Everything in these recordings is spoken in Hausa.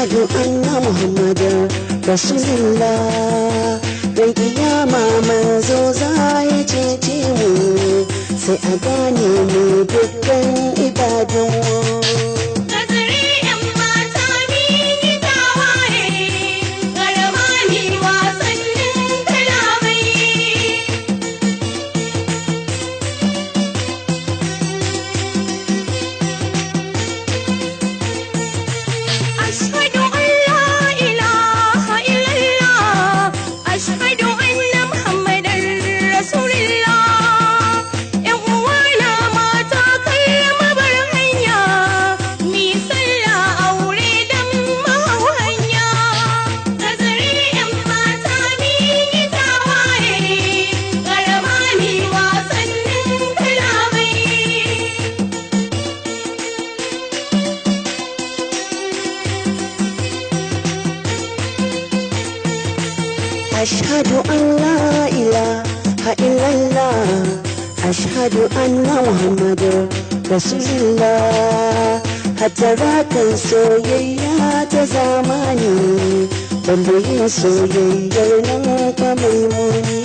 ashhadu anna muhammadar rasulullah. Dan kiyama manzo za ya cece mu, sai a gane mu dukkan ibadunmu. أشهد أن لا إله إلا الله أشهد أن محمد رسول الله هتراكن soyayya ta zamani wanda yin soyayyar nan fa mai muni.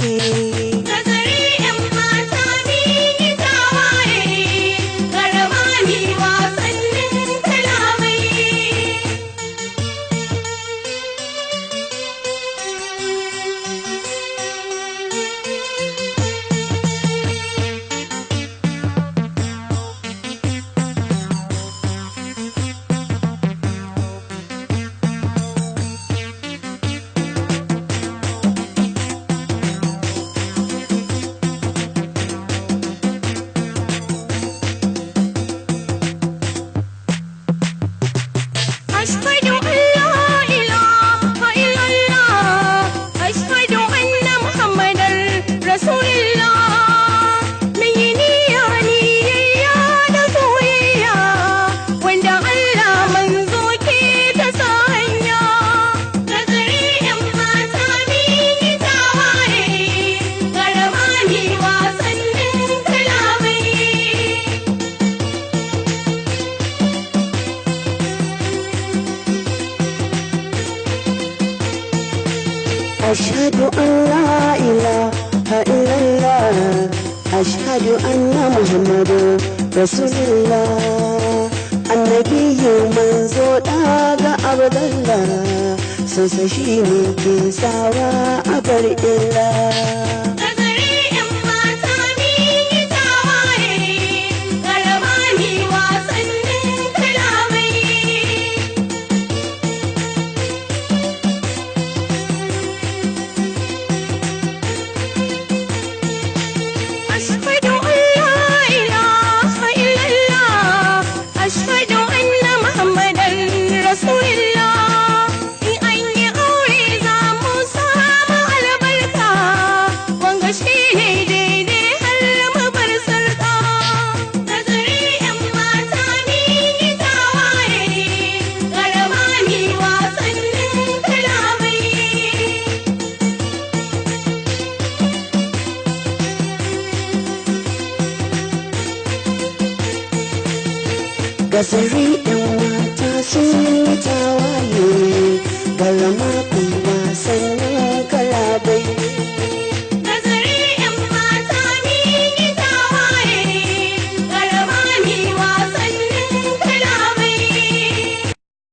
أشهد أن لا إله إلا الله أشهد أن محمد رسول الله النبي منزو داغا عبد الله سنسشيني كيساوا عبر الله. Gazari